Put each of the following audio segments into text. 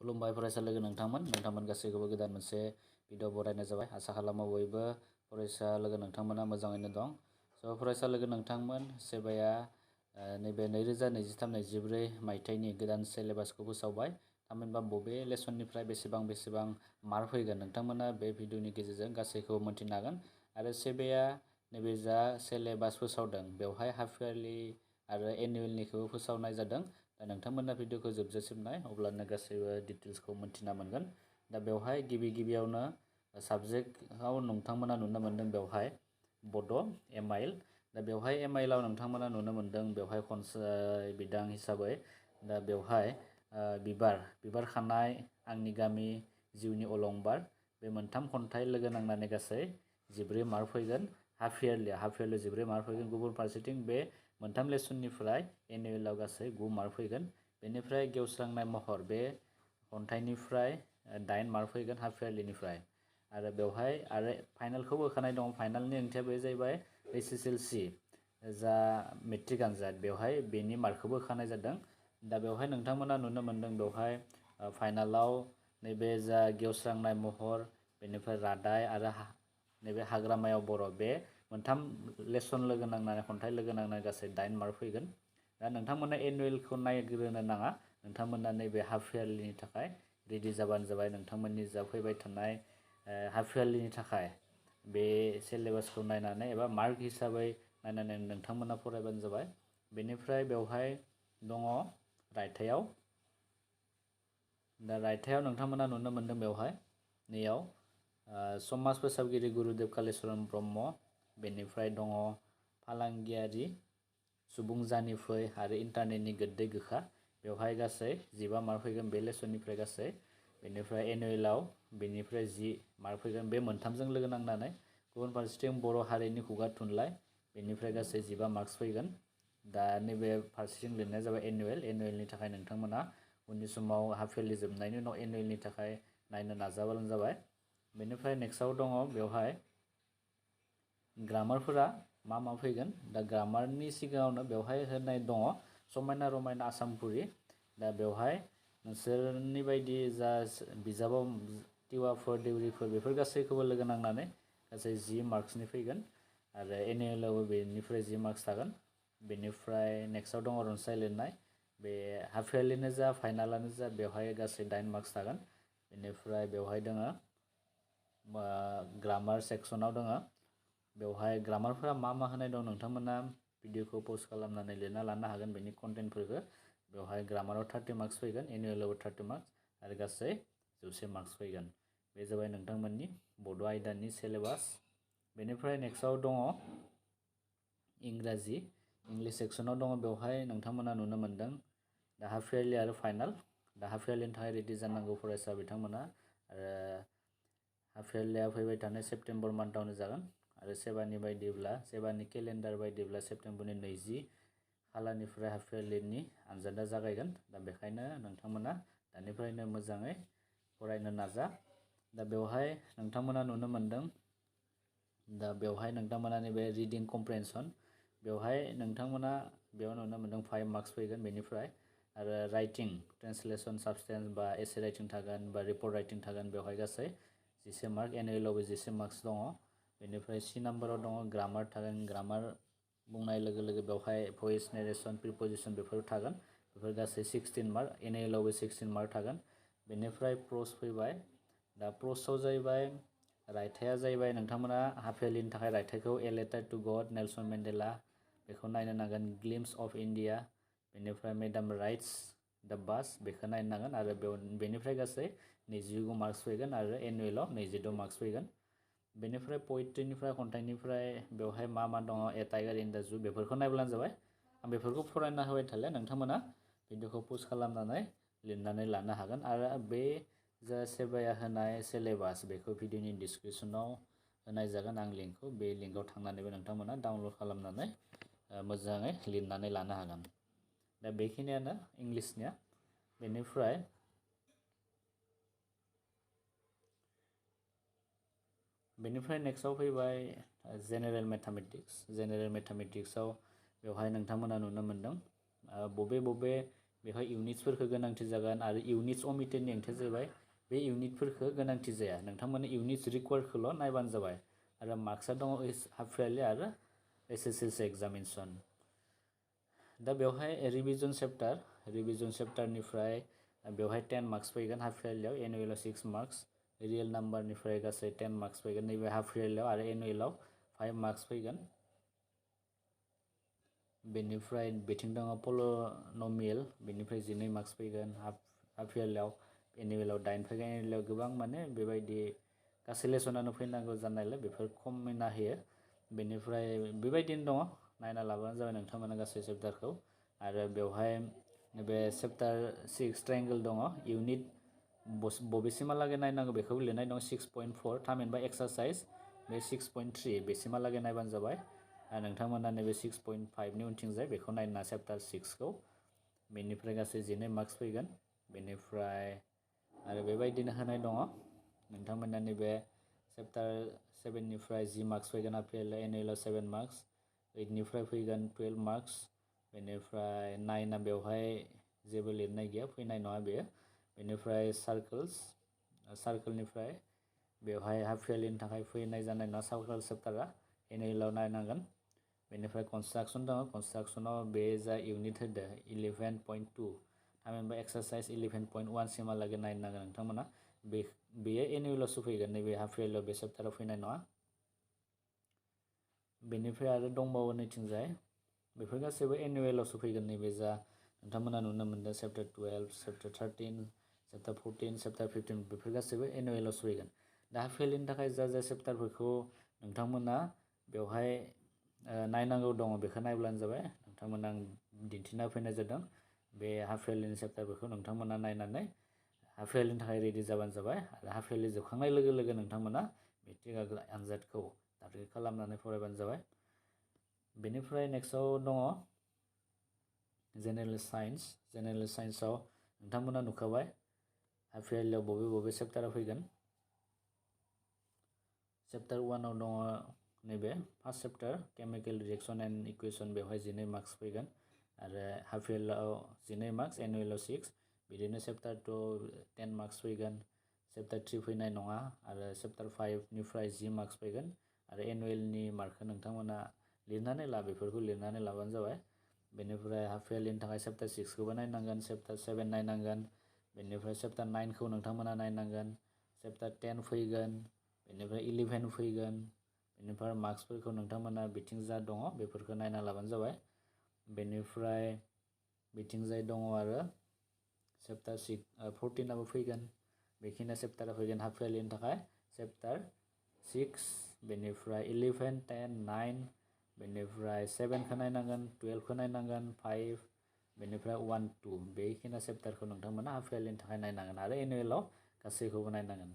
खुलुमबाय फरायसा लोगो नोंथांमोन गासैखौबो गोदान मोनसे भिडिअ बरायनाय जाबाय। आसा खालामो बयबो फरायसा लोगो नोंथांमोना मोजाङैनो दं। स' फरायसा लोगो नोंथांमोन, सेबाया नैबे 2023-24 मायथाइनि गोदान सिलेबासखौ फोसावबाय। थामहिनबा बबे लेसननिफ्राय बेसेबां मार्क फैगोन नोंथांमोना बे भिडिअनि गेजेरजों गासैखौबो मोन्थिनो हागोन। आरो सेबाया नैबे जा सिलेबास फोसावदों बेवहाय हाफ यारलि आरो एनुवेलनिखौबो फोसावनाय जादों। दा नोंथांमोना भिडिअखौ जोबजासिम नाय, अब्लानो गासैबो डिटेल्सखौ मोन्थिना मोनगोन। दा बेवहाय गिबियावनो साबजेक्टआव नोंथांमोना नुनो मोन्दों बेवहाय बड' एम.आइल। दा बेवहाय एम.आइलआव नोंथांमोना नुनो मोन्दों बेवहाय खनसाय बिदां हिसाबै दा बेवहाय बिबार खानाय, आंनि गामि, जिउनि अलंबार बे मोनथाम खन्थाइ लोगो नांनानै गासै 14 मार्क फैगोन। हाफ यारलियाव 14 मार्क फैगोन। गुबुन फारसेथिं बे मोनथाम लेसननिफ्राय एनुवेलाव गासै 9 मार्क फैगोन। बेनिफ्राय गेवस्रांनाय महर बे खन्थाइनिफ्राय 8 मार्क फैगोन हाफ यारलिनिफ्राय। आरो बेवहाय आरो फाइनालखौबो होखानाय दं। फाइनालनि ओंथिया बे जाहैबाय HSLC जा मेट्रिक आनजाद, बेवहाय बेनि मार्कखौबो होखानाय जादों। दा बेवहाय नोंथांमोना नुनो मोन्दों बेवहाय फाइनालाव नैबे जा गेवस्रांनाय महर, बेनिफ्राय रादाय आरो नैबे हाग्रामायाव बर' बे मोनथाम लेसन लोगो नांनानै खन्थाइ लोगो नांनानै गासै 8 मार्क फैगोन। दा नोंथांमोना एनुवेलखौ नायग्रोनो नाङा, नोंथांमोना नैबे हाफ यारलिनि थाखाय रेडि जाबानो जाबाय। नोंथांमोननि जा फैबाय थानाय हाफ यारलिनि थाखाय बे सिलेबासखौ नायनानै एबा मार्क हिसाबै नायनानै नोंथांमोना फरायबानो जाबाय। बेनिफ्राय बेवहाय दङ रायथाइयाव। दा रायथाइयाव नोंथांमोना नुनो मोन्दों बेवहाय नैयाव समाज फोसाबगिरि गुरुदेव कालिचरन ब्रह्म, बेनिफ्राय दङ फालांगियारि, सुबुं जानिफै आरो इन्टारनेटनि गोदै गोखा। बेवहाय गासै 15 मार्क फैगोन बे लेसननिफ्राय गासै। बेनिफ्राय एनुवेलाव बेनिफ्राय 10 मार्क फैगोन बे मोनथामजों लोगो नांनानै। गुबुन फारसेथिं बर' हारिनि खुगा थुनलाइ, बेनिफ्राय गासै 15 मार्क्स फैगोन। दा नैबे फारसेथिं लिरनाया जाबाय एनुवेलनि थाखाय नोंथांमोना उननि समाव हाफ यारलि जोबनायनि उनाव एनुवेलनि थाखाय नायनो नाजाबानो जाबाय। बेनिफ्राय नेक्स्टआव दङ बेवहाय ग्रामारफोरा मा फैगोन। दा ग्रामारनि सिगाङावनो बेवहाय होनाय दङ समायना रमायना आसामपुरि। दा बेवहाय नोंसोरनि बायदि जा बिजाबाव टिवाफोर देउरिफोर बेफोर गासैखौबो लोगो नांनानै गासै 10 मार्क्सनि फैगोन। आरो एनुवेलावबो बेनिफ्राय 10 मार्क्स थागोन। बेनिफ्राय नेक्स्टआव दङ रनसाय लिरनाय। बे हाफ यारलिनो जा फाइनालानो जा बेवहाय गासै 8 मार्क्स थागोन। बेनिफ्राय बेवहाय दङ ग्रामार सेक्सनाव दङ बेवहाय ग्रामारफोरा मा होनाय दं नोंथांमोना भिडिअखौ पज खालामनानै लिरना लानो हागोन बेनि कन्टेन्टफोरखौ। बेवहाय ग्रामाराव 30 मार्क्स फैगोन, एनुवेलावबो 30 मार्क्स आरो गासै 100 मार्क्स फैगोन। बे जाबाय नोंथांमोननि बड' आयदानि सिलेबास। बेनिफ्राय नेक्स्टआव दङ इंलिस सेक्सनाव दङ बेवहाय नोंथांमोना नुनो मोन्दों दा हाफ यारलि आरो फाइनाल। दा हाफ यारलिनि थाखाय रेडि जानांगौ फरायसा बिथांमोना। आरो हाफ यारलिया फैबाय थानाय सेप्तेम्बर मान्थआवनो जागोन। आरो सेबानि केलेन्डार बायदिब्ला सेप्तेम्बरनि 20 खालारनिफ्राय हाफ यारलिनि आनजादा जागायगोन। दा बेखायनो नोंथांमोना दानिफ्रायनो मोजाङै फरायनो नाजा। दा बेवहाय नोंथांमोना नुनो मोन्दों दा बेवहाय नोंथांमोना नैबे रिडिं कम्प्रेहेनसन बेवहाय नोंथांमोना बेयाव नुनो मोन्दों 5 मार्क्स फैगोन। बेनिफ्राय आरो राइटिं ट्रेन्सलेसन साबस्टेन्स बा एसे राइटिं थागोन बा रिपर्ट राइटिं थागोन बेवहाय गासै 11 मार्क, एनुवेलावबो 11 मार्क्स दङ। बेनिफ्राय C नाम्बाराव दङ ग्रामार थागोन। ग्रामार बुंनाय लोगो लोगो बेवहाय भइस नेरेसन प्रिपजिसन बेफोर थागोन। बेफोर गासै 16 मार्क, एनुवेलावबो 16 मार्क थागोन। बेनिफ्राय प्रस फैबाय। दा प्रसआव जाहैबाय रायथाइया जाहैबाय नोंथांमोना हाफ यारलिनि थाखाय रायथाइखौ ए लेटार टु गड, नेलसन मेन्डेला बेखौ नायनो नांगोन। ग्लिम्स अफ इन्डिया, बेनिफ्राय मेडाम राइट्स दा बास बेखौ नायनो नांगोन। आरो बेनिफ्राय गासै 29 मार्क्स फैगोन आरो एनुवेलाव 26 मार्क्स फैगोन। बेनिफ्राय पइट्रिनिफ्राय खन्थाइनिफ्राय बेवहाय मा दङ ए टाइगार इन दा जु बेफोरखौ नायब्लानो जाबाय। आं बेफोरखौ फरायना होबाय थाले, नोंथांमोना भिडिअखौ पज खालामनानै लिरनानै लानो हागोन। आरो बे जा सेबाया होनाय सिलेबास बेखौ भिडिअनि डिसक्रिपसनाव होनाय जागोन आं लिंकखौ। बे लिंकआव थांनानैबो नोंथांमोना डाउनलड खालामनानै मोजाङै लिरनानै लानो हागोन। दा बेखिनियानो इंलिसनिया। बेनिफ्राय नेक्स्टआव फैबाय जेनेरेल मेथामेटिक्स। जेनेरेल मेथामेटिक्सआव बेवहाय नोंथांमोना नुनो मोन्दों बबे बेवहाय इउनिट्सफोरखौ गोनांथि जागोन आरो इउनिट्स अमिटेडनि ओंथिया जाहैबाय बे इउनिटफोरखौ गोनांथि जाया नोंथांमोननि इउनिट्स रिक्वायर्डखौल' नायबानो जाबाय आरो मार्क्सआ दङ हाफ यारलि आरो HSLC एग्जामिनेसन दा बेवहाय रिभिजन चेप्टारनिफ्राय बेवहाय 10 मार्क्स फैगोन हाफ यारलियाव एनुवेलाव 6 मार्क्स रियेल नाम्बारनिफ्राय गासै 10 मार्क्स फैगोन नैबे हाफ यारलियाव आरो एनुवेलाव 5 मार्क्स फैगोन बेनिफ्राय बिथिं दङ पलिनमियेल बेनिफ्राय 12 मार्क्स फैगोन हाफ यारलियाव एनुवेलाव 8 फैगोन एनुवेलाव गोबां माने बेबायदि गासै लेसनानो फैनांगौ जानायलाय बेफोर खमायना होयो बेनिफ्राय बेबायदिनो दङ नायना लाबानो जाबाय नोंथांमोना गासै चेप्टारखौ आरो बेवहाय बे चेप्टार 6 ट्रायंगल दङ इउनिट बबेसिमहालागै नायनांगौ बेखौ लिरनाय दं 6.4 थामहिनबा एक्सारसाइज बे 6.3 बेसिमहालागै नायबानो जाबाय आरो नोंथांमोना नैबे 6.5 नि उनथिंजाय बेखौ नायना चेप्टार 6खौ बेनिफ्राय गासै 12 मार्क्स फैगोन बेनिफ्राय आरो बेबायदिनो होनाय दङ नोंथांमोना नैबे चेप्टार 7निफ्राय 10 मार्क्स फैगोन हाफ यारलियाव एनुवेलाव 7 मार्क्स 8निफ्राय फैगोन 12 मार्क्स बेनिफ्राय 9आ बेवहाय जेबो लिरनाय गैया फैनाय नङा बेयो बेनिफ्राय सार्कोलनिफ्राय बेवहाय हाफ यारलिनि थाखाय फैनाय जानाय नङा सार्कोल चेप्टारा एनुवेलाव नायनांगोन बेनिफ्राय कनस्ट्राक्सन दङ कनस्ट्राक्सनाव बे जा इउनिट होदो 11.2 थामहिनबा एक्सारसाइज 11.1 सिमहालागै नायनांगोन नोंथांमोना बेयो एनुवेलावसो फैगोन नैबे हाफ यारलियाव बे चेप्टाराव फैनाय नङा बेनिफ्राय आरो दंबावो नैथिंजाय बेफोर गासैबो एनुवेलावसो फैगोन नैबे जा नोंथांमोना नुनो मोनदों चेप्टार 12 चेप्टार 13 चेप्टार 14 चेप्टार 15 बेफोर गासैबो एनुवेलावसो फैगोन दा हाफ यारलिनि थाखाय जा चेप्टारफोरखौ नोंथांमोना बेवहाय नायनांगौ दङ बेखौ नायब्लानो जाबाय नोंथांमोना आं दिन्थिना फैनाय जादों बे हाफ यारलिनि चेप्टारफोरखौ नोंथांमोना नायनानै हाफ यारलिनि थाखाय रेडि जाबानो जाबाय आरो हाफ यारलि जोबखांनाय लोगो लोगो नोंथांमोना मेट्रिक आनजादखौ टारगेट खालामनानै फरायबानो जाबाय बेनिफ्राय नेक्स्टआव दङ जेनेरेल साइन्सआव नोंथांमोना नुखाबाय हाफ यारलियाव बबे चेप्टारा फैगोन चेप्टार 1आव दङ नैबे first chapter chemical reaction and equation बेवहाय 12 मार्क्स फैगोन आरो हाफ यारलियाव 12 मार्क्स एनुवेलाव 6 बिदिनो चेप्टार 2 10 मार्क्स फैगोन चेप्टार 3 फैनाय नङा आरो चेप्टार 5निफ्राय 10 मार्क्स फैगोन आरो एनुवेलनि मार्कखौ नोंथांमोना लिरनानै बेफोरखौ लिरनानै लाबानो जाबाय बेनिफ्राय हाफ यारलिनि थाखाय चेप्टार 6खौबो नायनांगोन चेप्टार 7 नायनांगोन बेनिफ्राय चेप्टार 9खौ नोंथांमोना नायनांगोन चेप्टार 10 फैगोन बेनिफ्राय 11 फैगोन बेनिफ्राय मार्क्सफोरखौ नोंथांमोना बिथिंजा दङ बेफोरखौ नायना लाबानो जाबाय बेनिफ्राय बिथिंजाय दङ आरो चेप्टार 14आबो फैगोन बेखिनिया चेप्टारा फैगोन हाफ यारलिनि थाखाय चेप्टार 6 बेनिफ्राय 11 10 9 बेनिफ्राय 7खौ नायनांगोन 12खौ नायनांगोन 5 बेनिफ्राय 1 2 बेखिनिया चेप्टारखौ नोंथांमोना हाफ यारलिनि थाखाय नायनांगोन आरो एनुवेलाव गासैखौबो नायनांगोन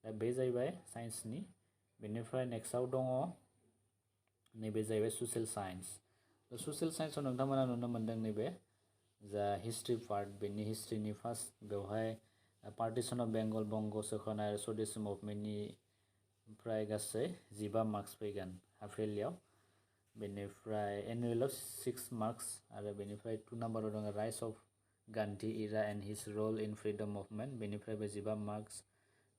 दा बे जाहैबाय साइन्सनि बेनिफ्राय नेक्स्टआव दङ नैबे जाहैबाय ससियेल साइन्सआव नोंथांमोना नुनो मोनदों नैबे जा हिस्ट्रि पार्ट बेनि हिस्ट्रिनि फार्स्ट बेवहाय पार्टिशन अफ बेंगल बंग सोखानाय आरो स्वदेशी मुभमेन्टनिफ्राय गासै 15 मार्क्स फैगोन हाफ यारलियाव बेनिफ्राय एनुवेलाव 6 मार्क्स आरो बेनिफ्राय 2 नाम्बाराव दङ rise of Gandhi era and his role in freedom movement बेनिफ्रायबो 15 मार्क्स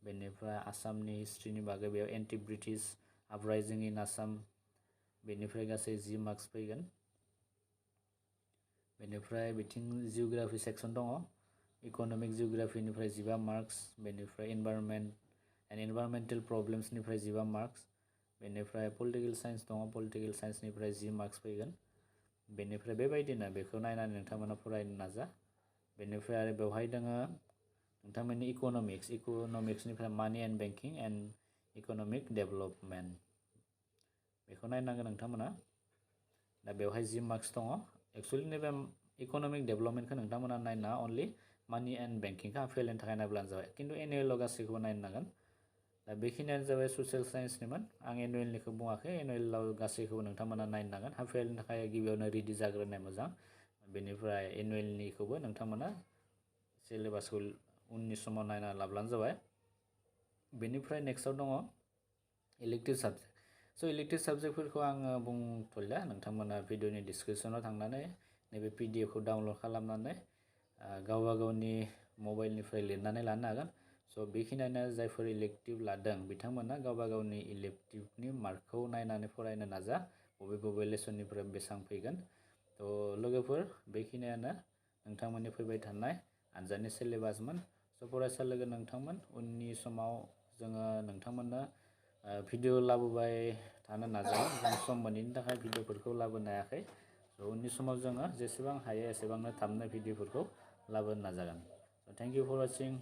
बेनिफ्राय आसामनि हिस्ट्रिनि बागै बेयाव एन्टि ब्रिटिश आपराइजिं इन आसाम बेनिफ्राय गासै 10 मार्क्स फैगोन बेनिफ्राय बिथिं जिअग्राफि सेक्सन दङ इक'नमिक जिअग्राफिनिफ्राय 15 मार्क्स बेनिफ्राय इनभाइरनमेन्ट एन्ड इनभाइरनमेन्टेल प्रब्लेम्सनिफ्राय 15 मार्क्स बेनिफ्राय पलिटिकेल साइन्स दङ पलिटिकेल साइन्सनिफ्राय 10 मार्क्स फैगोन बेनिफ्राय बेबायदिनो बेखौ नायनानै नोंथांमोना फरायनो नाजा बेनिफ्राय आरो बेवहाय दोङो नोंथांमोननि इक'नमिक्सनिफ्राय मानि and banking and economic development बेखौ नायनांगोन नोंथांमोना दा बेवहाय 10 मार्क्स दङ एक्सुवेलि नैबे इक'नमिक डेभेलपमेन्टखौ नोंथांमोना नायना अनलि मानि एन्ड बेंकिंखौ हाफ यारलिनि थाखाय नायब्लानो जाबाय खिन्थु एनुवेलाव गासैखौबो नायनो नांगोन दा बेखिनियानो जाबाय ससियेल साइन्सनिमोन आं एनुवेलनिखौ बुङाखै एनुवेलाव गासैखौबो नोंथांमोना नायनो नांगोन हाफ यारलिनि थाखाय गिबियावनो रेडि जाग्रोनाय मोजां बेनिफ्राय एनुवेलनिखौबो नोंथांमोना सिलेबासखौ उननि समाव नायना लाब्लानो जाबाय बेनिफ्राय नेक्स्टआव दङ इलेक्टिभ साबजेक्ट इलेक्टिभ साबजेक्टफोरखौ आङो बुंथ'लिया नोंथांमोना भिडिअनि डिसक्रिपसनाव थांनानै नैबे PDF खौ डाउनलड खालामनानै गावबा गावनि मबाइलनिफ्राय लिरनानै लानो हागोन। स' बेखिनियानो जायफोर इलेक्टिभ लादों बिथांमोना गावबा गावनि इलेक्टिभनि मार्कखौ नायनानै फरायनो नाजा, बबे बबे लेसननिफ्राय बेसेबां फैगोन। थ' लोगोफोर बेखिनियानो नोंथांमोननि फैबाय थानाय आनजादनि सिलेबासमोन। स' फरायसा लोगो नोंथांमोन, उननि समाव जोङो नोंथांमोननो भिडिअ लाबोबाय थानो नाजागोन। जों सम मोनैनि थाखाय भिडिअफोरखौ लाबोनो हायाखै। स' उननि समाव जोङो जेसेबां हायो एसेबांनो थाबनो भिडिअफोरखौ लाबोनो नाजागोन। Thank you for वाचिं।